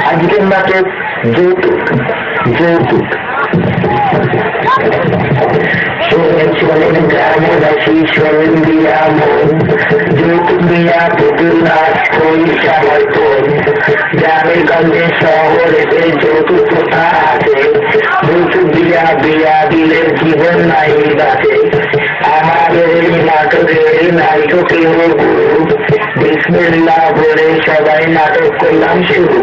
আজকের নাটক যৌতুক। যৌতুক শোনেন গ্রামবাসী, শোনেন দিয়া মন, যৌতুক দিয়া পুতুল নাচ করিস আমার কোন। গ্রামে গঞ্জে শহরেতে যৌতুক প্রথা আছে, যৌতুক দিয়া বিয়া দিলে জীবন নাই বাঁচে। আমাদের এই নাটকের নায়িকা গুরু, বিসমিল্লাহ বলে সবাই নাটক করলাম শুরু।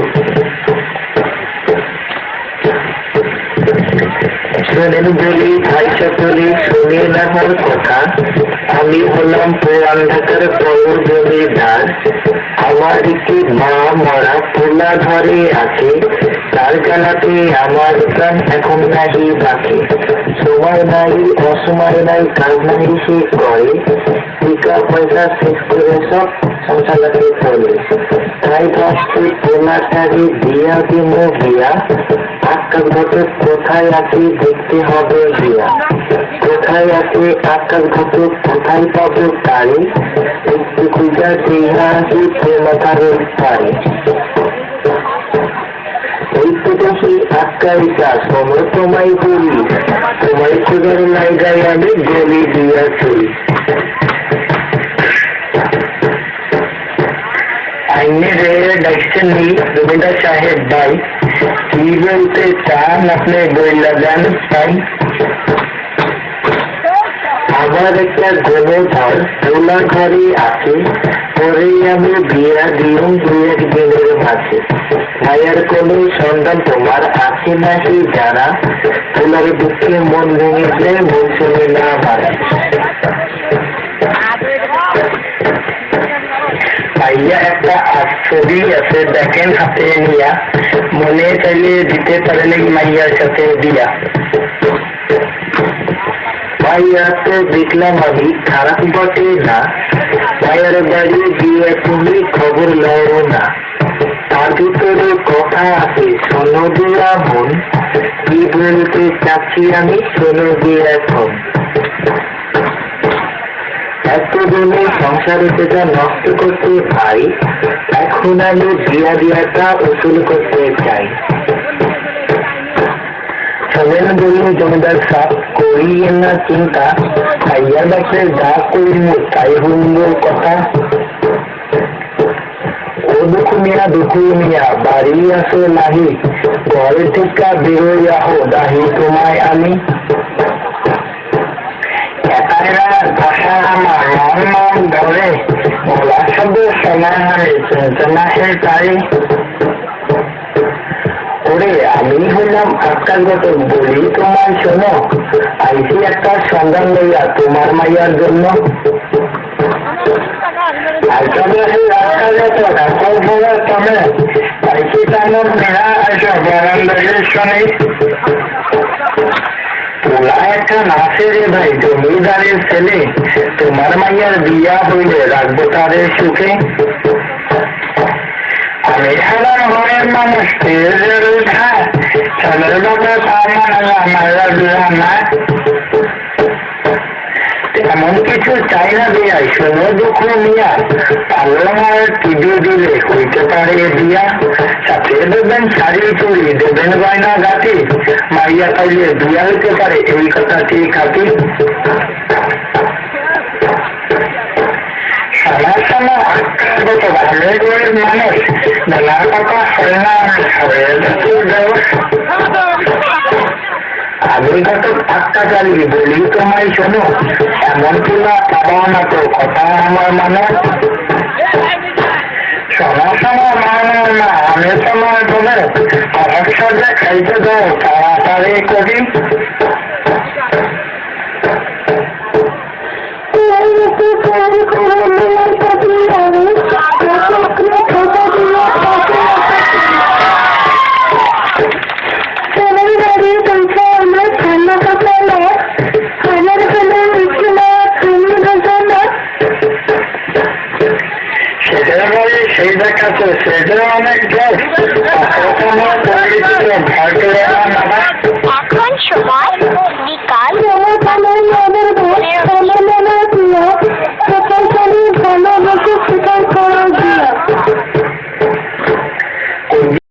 শোনেন বলি ভাই সকলে, শুনেন আমার কথা, আমি হলাম পুরান ঢাকার বড় জমিদার। আমার একটি মা মরা পোলা ঘরে আছে, তার গালাতে আমার প্রাণ এখন নাহি বাকি। সময় নাই অসময় নাই, কাজ নাই সে করে, টিকা পয়সা শেষ করে সব সংসারকে চলে। তাই ভাবছি পোলাটাকে দিয়া দিব বিয়া, আকাশ ঘটক কোথায় আছে দেখতে হবে গিয়া। কোথায় আছে আকাশ ঘটক, কোথায় পাবো তারে, একটু খুঁজা চেহারা আছে প্রেমতার পারে। এই তো দেখি আকাশটা সময় তোমায় বলি, তোমায় খোঁজার লাইগায় আমি গলি দিয়া চলি। আইনে রে ডাকছেন নি জমিদার সাহেব ভাই, কি বলতে চান আপনি বইলা যান ভাই। আমার একটা গোবর পোলা ঘরে আছে, পরে আমি বিয়া দিও দু একদিনের মাঝে। ভাইয়ার কোনো সন্তান তোমার আছে নাকি জানা, পোলার দুঃখে মন ভেঙেছে মন শুনে না মারা। ভাইয়া একটা ছবি আছে দেখেন হাতে নিয়া, মনে চাইলে দিতে পারেন মাইয়ার সাথে বিয়া। ভাইয়া তো দেখলাম আমি খারাপ বটে না, ভাইয়ার বাড়ি গিয়ে তুমি খবর লও না। তার ভিতরে কথা আছে শোনো দিয়া মন, কি বলতে চাচ্ছি আমি শোনো দিয়ে এখন। এতদিনে সংসারে যেটা নষ্ট করতে ভাই, এখন আমি বিয়া দিয়াটা উসুল করতে চাই। শোনেন বলি জমিদার সাহ, করিয়েন না চিন্তা, ভাইয়ার বাপে যা করিব তাই হইল কথা। ও দুঃখু মিয়া বাড়ি আসো নাহি, ঘরে থেকে বেরোই আহো দাহি তোমায় আমি। একাইরা ভাষা আমার মন মন ধরে, বলা শব্দ সময় হারে চিন্তনাহে তাই। ওরে আমি হলাম আকাশগত বলি তোমায় শোনো, আইসি একটা সন্ধান লইয়া তোমার মাইয়ার জন্য। পোলা একটা নাচে রে ভাই জমিদারের ছেলে, তোমার মাইয়ার বিয়া হইলে রাখবো তাদের সুখে। আমি সাধারণ ঘরের মানুষ, ছেলের বাবা তার মায়েরা বিয়া না, এমন কিছু চাই না বিয়াই শোনো দুঃখ মিয়া। পার্লার টিভি দিলে হইতে পারে বিয়া, সাথে দেবেন শাড়ি চুড়ি, দেবেন গয়না গাতি, মাইয়া পাইলে বিয়া হইতে পারে এই কথা ঠিক খাতি। সমাজ সময় আক্রান্ত ভালোই করে মানুষ, বেলার কথা হয় না আমি কত ঠাক্কা চালিয়ে বলি তোমায় শোনো, এমন কিনা পাবাও না তো কথা আমার মানে। সময় মানার না আমি সময় বলে, অনেক সজ্জা খাইতে দাও তাড়াতাড়ি করি। সেই দেখাচ্ছে সেটা অনেক জল। এখন সময়